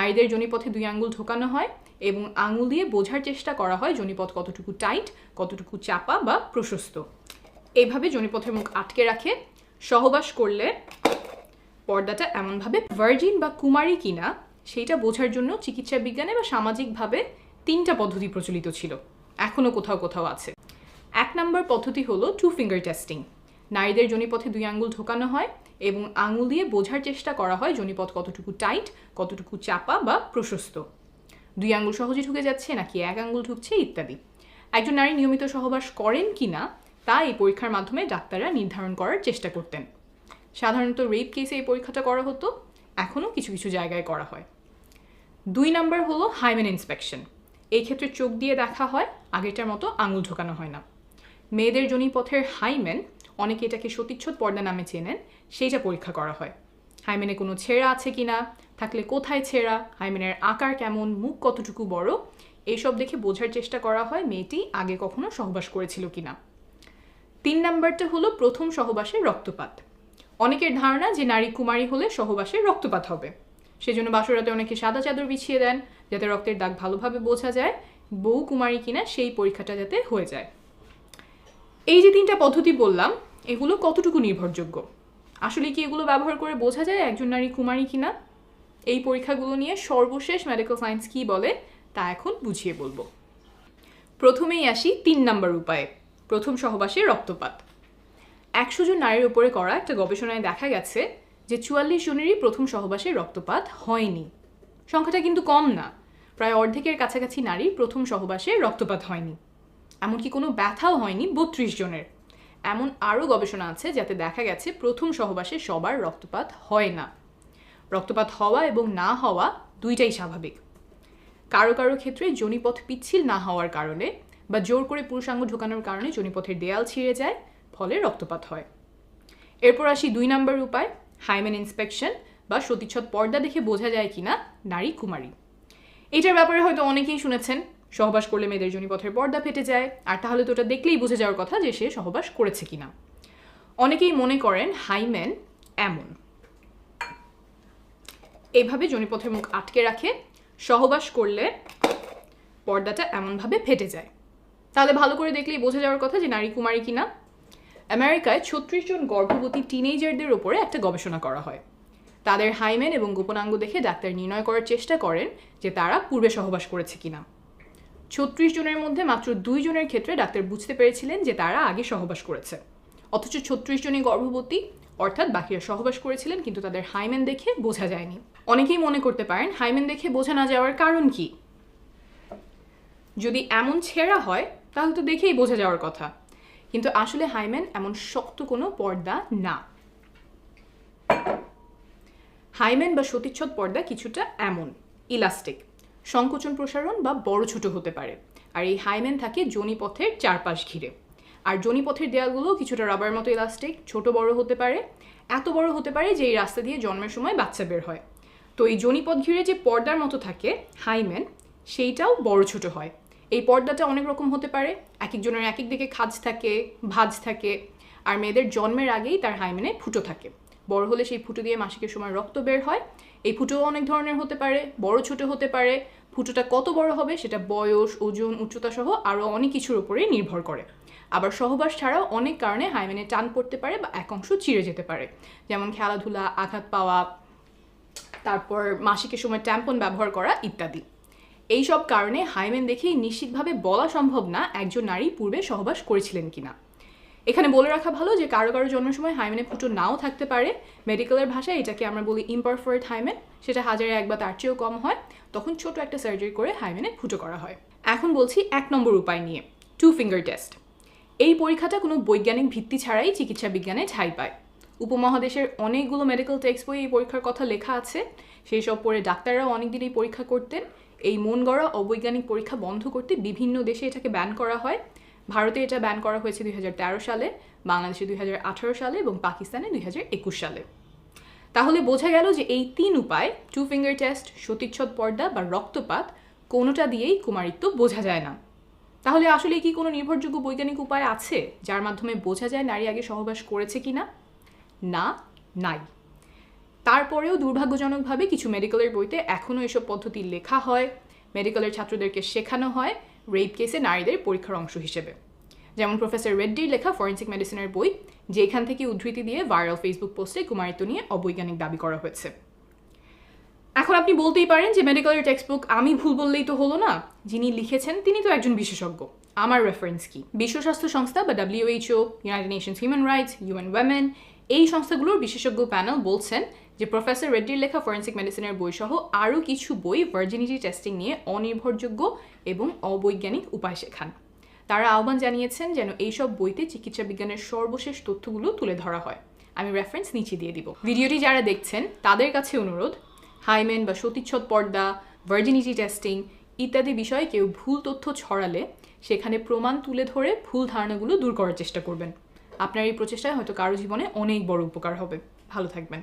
নারীদের যোনিপথে 2 আঙ্গুল ঢোকানো হয় এবং আঙুল দিয়ে বোঝার চেষ্টা করা হয় যোনিপথ কতটুকু টাইট, কতটুকু চাপা বা প্রশস্ত। এইভাবে যোনিপথের মুখ আটকে রাখে। সহবাস করলে পর্দাটা এমনভাবে ভার্জিন বা কুমারী কিনা সেইটা বোঝার জন্য চিকিৎসা বিজ্ঞানে বা সামাজিকভাবে 3টা পদ্ধতি প্রচলিত ছিল, এখনও কোথাও কোথাও আছে। 1 নম্বর পদ্ধতি হলো 2 ফিঙ্গার টেস্টিং। নারীদের যোনিপথে 2 আঙ্গুল ঢোকানো হয় এবং আঙুল দিয়ে বোঝার চেষ্টা করা হয় যোনিপথ কতটুকু টাইট, কতটুকু চাপা বা প্রশস্ত, 2 আঙ্গুল সহজে ঢুকে যাচ্ছে নাকি 1 আঙ্গুল ঢুকছে ইত্যাদি। একজন নারী নিয়মিত সহবাস করেন কিনা তা এই পরীক্ষার মাধ্যমে ডাক্তাররা নির্ধারণ করার চেষ্টা করতেন। সাধারণত রেপ কেসে এই পরীক্ষাটা করা হতো, এখনও কিছু কিছু জায়গায় করা হয়। 2 নম্বর হলো হাইমেন ইন্সপেকশন। এই ক্ষেত্রে চোখ দিয়ে দেখা হয়, আগেরটার মতো আঙুল ঢোকানো হয় না। মেয়েদের যোনিপথের হাইমেন, অনেকে এটাকে সতীচ্ছদ পর্দা নামে চেনেন, সেইটা পরীক্ষা করা হয়। হাইমেনে কোনো ছেঁড়া আছে কিনা, থাকলে কোথায় ছেঁড়া, হাইমেনের আকার কেমন, মুখ কতটুকু বড়, এইসব দেখে বোঝার চেষ্টা করা হয় মেয়েটি আগে কখনো সহবাস করেছিল কিনা। 3 নম্বরটা হলো প্রথম সহবাসের রক্তপাত। অনেকের ধারণা যে নারী কুমারী হলে সহবাসে রক্তপাত হবে, সেজন্য বাসরাতে অনেকে সাদা চাদর বিছিয়ে দেন যাতে রক্তের দাগ ভালোভাবে বোঝা যায় বউ কুমারী কিনা সেই পরীক্ষাটা যাতে হয়ে যায়। এই যে 3টা পদ্ধতি বললাম, এগুলো কতটুকু নির্ভরযোগ্য? আসলে কি এগুলো ব্যবহার করে বোঝা যায় একজন নারী কুমারী কিনা? এই পরীক্ষাগুলো নিয়ে সর্বশেষ মেডিকেল সায়েন্স কি বলে তা এখন বুঝিয়ে বলবো। প্রথমেই আসি 3 নম্বর উপায়ে, প্রথম সহবাসে রক্তপাত। 100 জন নারীর উপরে করা একটা গবেষণায় দেখা গেছে যে 44 জনেরই প্রথম সহবাসে রক্তপাত হয়নি। সংখ্যাটা কিন্তু কম না, প্রায় অর্ধেকের কাছাকাছি নারী প্রথম সহবাসে রক্তপাত হয়নি। এমনকি কোনো ব্যথাও হয়নি 32 জনের। এমন আরও গবেষণা আছে যাতে দেখা গেছে প্রথম সহবাসে সবার রক্তপাত হয় না। রক্তপাত হওয়া এবং না হওয়া দুইটাই স্বাভাবিক। কারো কারো ক্ষেত্রে যোনিপথ পিচ্ছিল না হওয়ার কারণে বা জোর করে পুরুষাঙ্গ ঢোকানোর কারণে যোনিপথের দেয়াল ছিঁড়ে যায়, ফলে রক্তপাত হয়। এরপর আসি 2 নম্বর উপায়, হাইমেন ইন্সপেকশন বা সতীচ্ছদ পর্দা দেখে বোঝা যায় কিনা নারী কুমারী। এটার ব্যাপারে হয়তো অনেকেই শুনেছেন, সহবাস করলে মেয়েদের যোনিপথের পর্দা ফেটে যায়, আর তাহলে তো ওটা দেখলেই বোঝা যাওয়ার কথা যে সে সহবাস করেছে কিনা। অনেকেই মনে করেন হাইমেন এমন, এইভাবে যোনিপথের মুখ আটকে রাখে। সহবাস করলে পর্দাটা এমনভাবে ফেটে যায়, তাহলে ভালো করে দেখলেই বোঝা যাওয়ার কথা যে নারী কুমারী কিনা। আমেরিকায় 36 জন গর্ভবতী টিনেজারদের উপরে একটা গবেষণা করা হয়। তাদের হাইমেন এবং গোপনাঙ্গ দেখে ডাক্তার নির্ণয় করার চেষ্টা করেন যে তারা পূর্বে সহবাস করেছে কিনা। 36 জনের মধ্যে মাত্র 2 জনের ক্ষেত্রে ডাক্তার বুঝতে পেরেছিলেন যে তারা আগে সহবাস করেছে, অথচ 36 জনই গর্ভবতী, অর্থাৎ বাকিরা সহবাস করেছিলেন কিন্তু তাদের হাইমেন দেখে বোঝা যায়নি। অনেকেই মনে করতে পারেন হাইমেন দেখে বোঝা না যাওয়ার কারণ কি? যদি এমন ছেঁড়া হয় তাহলে তো দেখেই বোঝা যাওয়ার কথা, কিন্তু আসলে হাইমেন এমন শক্ত কোনো পর্দা না। হাইমেন বা সতীচ্ছদ পর্দা কিছুটা এমন ইলাস্টিক, সংকোচন প্রসারণ বা বড় ছোট হতে পারে, আর এই হাইমেন থাকে যোনিপথের চারপাশ ঘিরে। আর যোনিপথের দেয়ালগুলো কিছুটা রাবার মতো ইলাস্টিক, ছোট বড় হতে পারে, এত বড় হতে পারে যে এই রাস্তা দিয়ে জন্মের সময় বাচ্চা বের হয়। তো এই যোনিপথ ঘিরে যে পর্দার মতো থাকে হাইমেন, সেইটাও বড় ছোট হয়। এই পর্দাটা অনেক রকম হতে পারে, এক একজনের এক এক দিকে খাঁজ থাকে, ভাঁজ থাকে, আর মেয়েদের জন্মের আগেই তার হাইমেনে ফুটো থাকে। বড় হলে সেই ফুটো দিয়ে মাসিকের সময় রক্ত বের হয়। এই ফুটোও অনেক ধরনের হতে পারে, বড় ছোট হতে পারে। ফুটোটা কত বড় হবে সেটা বয়স, ওজন, উচ্চতা সহ আরও অনেক কিছুর উপরেই নির্ভর করে। আবার সহবাস ছাড়াও অনেক কারণে হাইমেনে টান পড়তে পারে বা এক অংশ চিড়ে যেতে পারে, যেমন খেলাধুলা, আঘাত পাওয়া, তারপর মাসিকের সময় ট্যাম্পন ব্যবহার করা ইত্যাদি। এই সব কারণে হাইমেন দেখেই নিশ্চিতভাবে বলা সম্ভব না একজন নারী পূর্বে সহবাস করেছিলেন কিনা। এখানে বলে রাখা ভালো যে কারো কারো জন্মের সময় হাইমেনে ফুটো নাও থাকতে পারে। মেডিকেলের ভাষায় এটাকে আমরা বলি ইমপারফেক্ট হাইমেন, সেটা 1000-এ 1 বা তার চেয়েও কম হয়, তখন ছোট একটা সার্জারি করে হাইমেনে ফুটো করা হয়। এখন বলছি 1 নম্বর উপায় নিয়ে, 2 ফিঙ্গার টেস্ট। এই পরীক্ষাটা কোনো বৈজ্ঞানিক ভিত্তি ছাড়াই চিকিৎসা বিজ্ঞানে ঠাঁই পায়। উপমহাদেশের অনেকগুলো মেডিকেল টেক্সট বই এই পরীক্ষার কথা লেখা আছে, সেই সব পড়ে ডাক্তাররাও অনেকদিন এই পরীক্ষা করতেন। এই মন গড়া অবৈজ্ঞানিক পরীক্ষা বন্ধ করতে বিভিন্ন দেশে এটাকে ব্যান করা হয়। ভারতে এটা ব্যান করা হয়েছে 2013 সালে, বাংলাদেশে 2018 সালে এবং পাকিস্তানে 2021 সালে। তাহলে বোঝা গেল যে এই 3 উপায়, 2 ফিঙ্গার টেস্ট, সতীচ্ছদ পর্দা বা রক্তপাত, কোনোটা দিয়েই কুমারিত্ব বোঝা যায় না। তাহলে আসলে কি কোনো নির্ভরযোগ্য বৈজ্ঞানিক উপায় আছে যার মাধ্যমে বোঝা যায় নারী আগে সহবাস করেছে কিনা? না, নাই। তারপরেও দুর্ভাগ্যজনকভাবে কিছু মেডিকেলের বইতে এখনও এসব পদ্ধতি লেখা হয়, মেডিকেলের ছাত্রদেরকে শেখানো হয় রেপ কেসে নারীদের পরীক্ষার অংশ হিসেবে। যেমন প্রফেসর রেড্ডির লেখা ফরেন্সিক মেডিসিনের বই, যেখান থেকে উদ্ধৃতি দিয়ে ভাইরাল ফেসবুক পোস্টে কুমারিত্ব নিয়ে অবৈজ্ঞানিক দাবি করা হয়েছে। এখন আপনি বলতেই পারেন যে মেডিকেলের টেক্সট বুক আমি ভুল বললেই তো হলো না, যিনি লিখেছেন তিনি তো একজন বিশেষজ্ঞ, আমার রেফারেন্স কি? বিশ্ব স্বাস্থ্য সংস্থা বা WHO, United Nations human rights, UN Women, এই সংস্থাগুলোর বিশেষজ্ঞ প্যানেল বলছেন যে প্রফেসর রেড্ডির লেখা ফরেন্সিক মেডিসিনের বই সহ আরও কিছু বই ভার্জিনিটি টেস্টিং নিয়ে অনির্ভরযোগ্য এবং অবৈজ্ঞানিক উপায় শেখান। তারা আহ্বান জানিয়েছেন যেন এইসব বইতে চিকিৎসা বিজ্ঞানের সর্বশেষ তথ্যগুলো তুলে ধরা হয়। আমি রেফারেন্স নিচে দিয়ে দিব। ভিডিওটি যারা দেখছেন তাদের কাছে অনুরোধ, হাইমেন বা সতীচ্ছদ পর্দা, ভার্জিনিটি টেস্টিং ইত্যাদি বিষয়ে কেউ ভুল তথ্য ছড়ালে সেখানে প্রমাণ তুলে ধরে ভুল ধারণাগুলো দূর করার চেষ্টা করবেন। আপনার এই প্রচেষ্টায় হয়তো কারো জীবনে অনেক বড় উপকার হবে। ভালো থাকবেন।